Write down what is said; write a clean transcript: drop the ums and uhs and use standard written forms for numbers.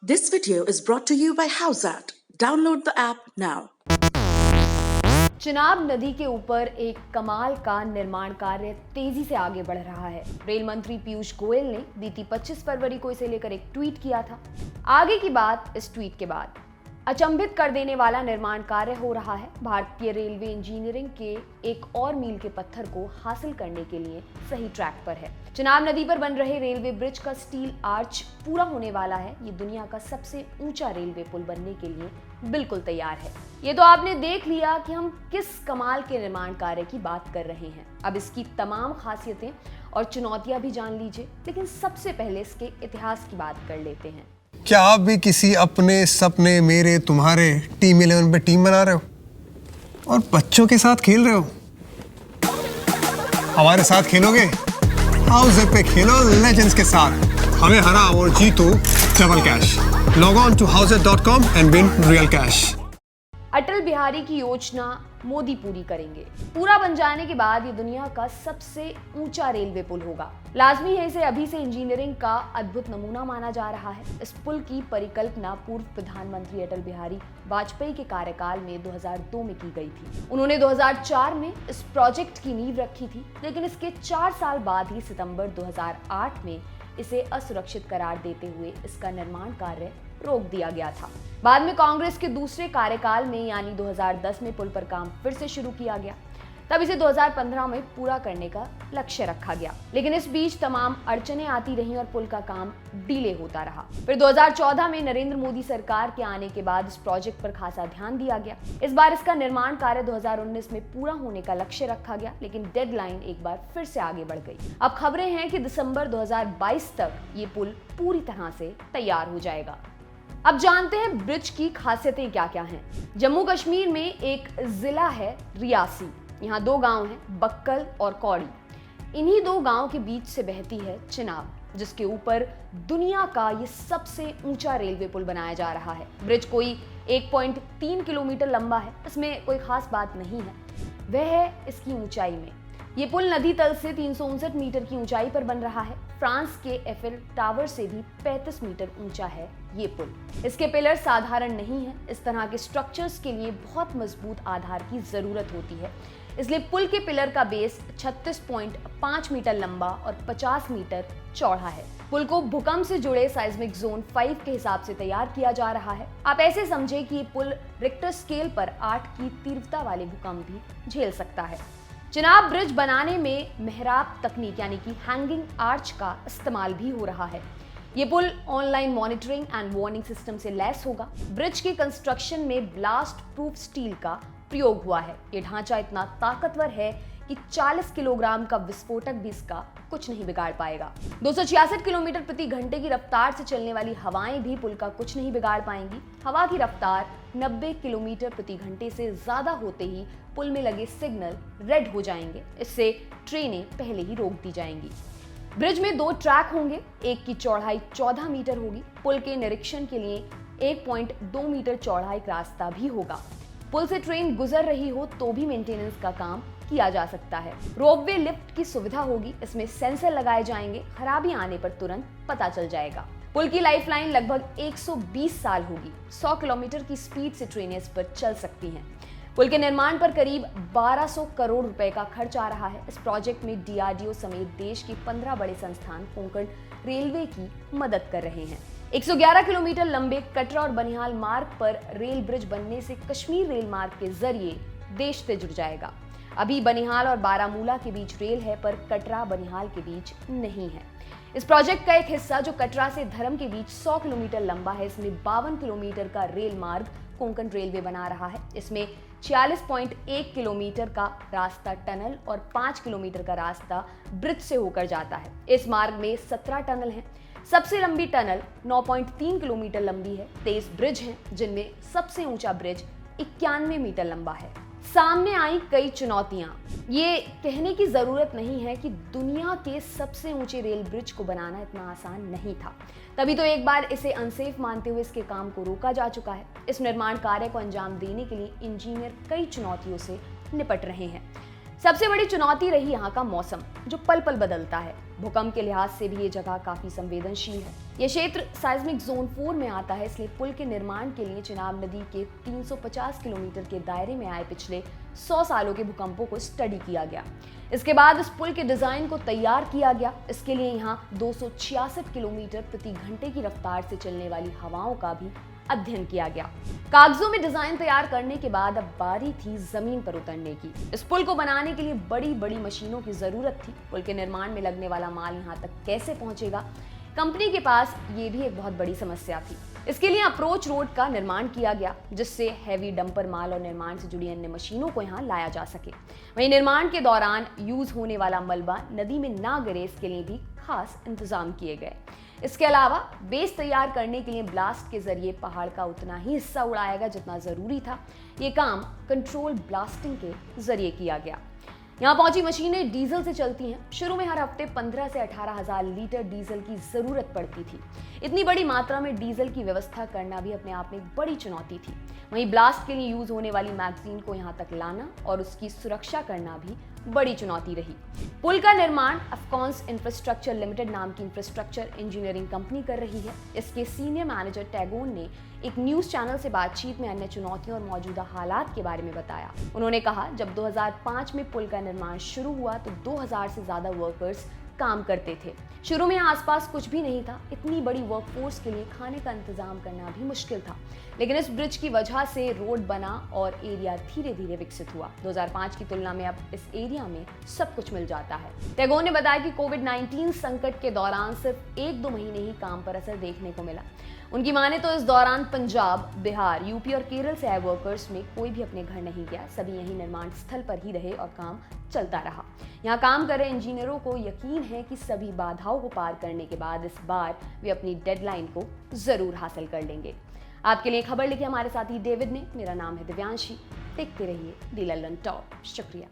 This video is brought to you by Howsat. Download the app now. Chenab नदी के ऊपर एक कमाल का निर्माण कार्य तेजी से आगे बढ़ रहा है। रेल मंत्री पीयूष गोयल ने बीती 25 फरवरी को इसे लेकर एक ट्वीट किया था। आगे की बात इस ट्वीट के बाद। अचंभित कर देने वाला निर्माण कार्य हो रहा है। भारतीय रेलवे इंजीनियरिंग के एक और मील के पत्थर को हासिल करने के लिए सही ट्रैक पर है। चिनाब नदी पर बन रहे रेलवे ब्रिज का स्टील आर्च पूरा होने वाला है। ये दुनिया का सबसे ऊंचा रेलवे पुल बनने के लिए बिल्कुल तैयार है। ये तो आपने देख लिया कि हम किस कमाल के निर्माण कार्य की बात कर रहे हैं। अब इसकी तमाम खासियतें और चुनौतियां भी जान लीजिए, लेकिन सबसे पहले इसके इतिहास की बात कर लेते हैं। क्या आप भी किसी अपने सपने मेरे तुम्हारे टीम 11 पे टीम बना रहे हो और बच्चों के साथ खेल रहे हो? हमारे साथ खेलोगे? हाउस पे खेलो लेजेंड्स के साथ। हमें हराओ और जीतो double cash. Log on to houset.com and win real cash. Atal Bihari की योजना मोदी पूरी करेंगे। पूरा बन जाने के बाद ये दुनिया का सबसे ऊंचा रेलवे पुल होगा। लाजमी है, इसे अभी से इंजीनियरिंग का अद्भुत नमूना माना जा रहा है। इस पुल की परिकल्पना पूर्व प्रधानमंत्री अटल बिहारी वाजपेयी के कार्यकाल में 2002 में की गई थी। उन्होंने 2004 में इस प्रोजेक्ट की नींव रखी थी, लेकिन इसके 4 साल बाद ही सितंबर 2008 में इसे असुरक्षित करार देते हुए इसका निर्माण कार्य रोक दिया गया था। बाद में कांग्रेस के दूसरे कार्यकाल में यानी 2010 में पुल पर काम फिर से शुरू किया गया। तब इसे 2015 में पूरा करने का लक्ष्य रखा गया, लेकिन इस बीच तमाम अड़चनें आती रहीं और पुल का काम डिले होता रहा। फिर 2014 में नरेंद्र मोदी सरकार के आने के बाद इस प्रोजेक्ट पर खासा ध्यान दिया गया। इस बार इसका निर्माण कार्य 2019 में पूरा होने का लक्ष्य रखा गया, लेकिन डेडलाइन एक बार फिर से आगे बढ़ गई। अब खबरें हैं कि दिसंबर 2022 तक ये पुल पूरी तरह से तैयार हो जाएगा। अब जानते हैं ब्रिज की खासियतें क्या क्या हैं। जम्मू कश्मीर में एक जिला है रियासी। यहाँ 2 गांव हैं, बक्कल और कौड़ी। इन्हीं 2 गांव के बीच से बहती है चिनाब, जिसके ऊपर दुनिया का ये सबसे ऊंचा रेलवे पुल बनाया जा रहा है। ब्रिज कोई 1.3 किलोमीटर लंबा है। इसमें कोई खास बात नहीं है, वह है इसकी ऊंचाई में। ये पुल नदी तल से 359 मीटर की ऊंचाई पर बन रहा है। फ्रांस के एफिल टावर से भी 35 मीटर ऊंचा है ये पुल। इसके पिलर साधारण नहीं है। इस तरह के स्ट्रक्चर्स के लिए बहुत मजबूत आधार की जरूरत होती है, इसलिए पुल के पिलर का बेस 36.5 मीटर लंबा और 50 मीटर चौड़ा है। पुल को भूकंप से जुड़े साइज्मिक जोन 5 के हिसाब से तैयार किया जा रहा है। आप ऐसे समझे कि ये पुल रिक्टर स्केल पर 8 की तीव्रता वाले भूकंप भी झेल सकता है। चिनाब ब्रिज बनाने में मेहराब तकनीक यानी कि हैंगिंग आर्च का इस्तेमाल भी हो रहा है। ये पुल online monitoring and warning system से लैस होगा। ब्रिज के कंस्ट्रक्शन में ब्लास्ट प्रूफ स्टील का प्रयोग हुआ है। ये ढांचा इतना ताकतवर है कि 40 किलोग्राम का विस्फोटक भी इसका कुछ नहीं बिगाड़ पाएगा। 266 किलोमीटर प्रति घंटे की रफ्तार से चलने वाली हवाएं भी पुल का कुछ नहीं बिगाड़ पाएंगी। हवा की रफ्तार 90 किलोमीटर प्रति घंटे से ज्यादा होते ही पुल में लगे सिग्नल रेड हो जाएंगे। इससे ट्रेनें पहले ही रोक दी जाएंगी। ब्रिज में 2 ट्रैक होंगे। एक की चौड़ाई 14 मीटर होगी। पुल के निरीक्षण के लिए 1.2 मीटर चौड़ा एक रास्ता भी होगा। पुल से ट्रेन गुजर रही हो तो भी मेंटेनेंस का काम किया जा सकता है। रोपवे लिफ्ट की सुविधा होगी। इसमें सेंसर लगाए जाएंगे। खराबी आने पर तुरंत पता चल जाएगा। पुल की लाइफलाइन लगभग 120 साल होगी। 100 किलोमीटर की स्पीड से ट्रेनें इस पर चल सकती हैं। पुल के निर्माण पर करीब 1200 करोड़ रुपए का खर्च आ रहा है। इस प्रोजेक्ट में DRDO समेत देश के 15 बड़े संस्थान कोंकण रेलवे की मदद कर रहे हैं। 111 किलोमीटर लंबे कटरा और बनिहाल मार्ग पर रेल ब्रिज बनने से कश्मीर रेल मार्ग के जरिए देश से जुड़ जाएगा। अभी बनिहाल और बारामूला के बीच रेल है, पर कटरा बनिहाल के बीच नहीं है। इस प्रोजेक्ट का एक हिस्सा जो कटरा से धर्म के बीच 100 किलोमीटर लंबा है, इसमें 52 किलोमीटर का रेल मार्ग कोंकण रेलवे बना रहा है। इसमें 46.1 किलोमीटर का रास्ता टनल और 5 किलोमीटर का रास्ता ब्रिज से होकर जाता है। इस मार्ग में 17 टनल हैं। सबसे लंबी टनल 9.3 किलोमीटर लंबी है। 23 ब्रिज हैं, जिनमें सबसे ऊंचा ब्रिज 91 मीटर लंबा है। सामने आई कई चुनौतियां। ये कहने की जरूरत नहीं है कि दुनिया के सबसे ऊंचे रेल ब्रिज को बनाना इतना आसान नहीं था। तभी तो एक बार इसे अनसेफ मानते हुए इसके काम को रोका जा चुका है। इस निर्माण कार्य को अंजाम देने के लिए इंजीनियर कई चुनौतियों से निपट रहे हैं। सबसे बड़ी चुनौती रही यहाँ का मौसम, जो पल पल बदलता है। भूकंप के लिहाज से भी ये जगह काफी संवेदनशील है। ये क्षेत्र साइस्मिक जोन 4 में आता है, इसलिए पुल के निर्माण के लिए चिनाब नदी के 350 किलोमीटर के दायरे में आए पिछले 100 सालों के भूकंपों को स्टडी किया गया। इसके बाद इस पुल के डिजाइन को तैयार किया गया। इसके लिए यहाँ 266 किलोमीटर प्रति घंटे की रफ्तार से चलने वाली हवाओं का भी अध्ययन किया गया। कागजों में डिजाइन तैयार करने के बाद अब बारी थी जमीन पर उतरने की। इस पुल को बनाने के लिए बड़ी बड़ी मशीनों की जरूरत थी। पुल के निर्माण में लगने वाला माल यहाँ तक कैसे पहुंचेगा, कंपनी के पास ये भी एक बहुत बड़ी समस्या थी। इसके लिए अप्रोच रोड का निर्माण किया गया, जिससे हैवी डंपर माल और निर्माण से जुड़ी अन्य मशीनों को यहाँ लाया जा सके। वहीं निर्माण के दौरान यूज होने वाला मलबा नदी में ना गिरे, इसके लिए भी खास इंतजाम किए गए। इसके अलावा बेस तैयार करने के लिए ब्लास्ट के जरिए पहाड़ का उतना ही हिस्सा उड़ाया गया जितना जरूरी था। ये काम कंट्रोल ब्लास्टिंग के जरिए किया गया। यहाँ पहुंची मशीनें डीजल से चलती हैं। शुरू में हर हफ्ते 15 से 18,000 लीटर डीजल की जरूरत पड़ती थी। इतनी बड़ी मात्रा में डीजल की व्यवस्था करना भी अपने आप में एक बड़ी चुनौती थी। वहीं ब्लास्ट के लिए यूज होने वाली मैगजीन को यहाँ तक लाना और उसकी सुरक्षा करना भी बड़ी चुनौती रही। पुल का निर्माण अफकॉन्स इंफ्रास्ट्रक्चर लिमिटेड नाम की इंफ्रास्ट्रक्चर इंजीनियरिंग कंपनी कर रही है। इसके सीनियर मैनेजर टैगोन ने एक न्यूज चैनल से बातचीत में अन्य चुनौतियों और मौजूदा हालात के बारे में बताया। उन्होंने कहा, जब 2005 में पुल का निर्माण शुरू हुआ तो 2000 से ज्यादा वर्कर्स काम करते थे। शुरू में आसपास कुछ भी नहीं था। इतनी बड़ी वर्कफोर्स के लिए खाने का इंतजाम करना भी मुश्किल था, लेकिन इस ब्रिज की वजह से रोड बना और एरिया धीरे धीरे विकसित हुआ। 2005 की तुलना में अब इस एरिया में सब कुछ मिल जाता है। टैगोर ने बताया कि कोविड-19 संकट के दौरान सिर्फ 1-2 महीने ही काम पर असर देखने को मिला। उनकी माने तो इस दौरान पंजाब, बिहार, यूपी और केरल से आए वर्कर्स में कोई भी अपने घर नहीं गया। सभी यहीं निर्माण स्थल पर ही रहे और काम चलता रहा। यहाँ काम कर रहे इंजीनियरों को यकीन है कि सभी बाधाओं को पार करने के बाद इस बार वे अपनी डेडलाइन को जरूर हासिल कर लेंगे। आपके लिए खबर लिखी हमारे साथी डेविड ने। मेरा नाम है दिव्यांशी। देखते रहिए दी लंदन टॉप। शुक्रिया।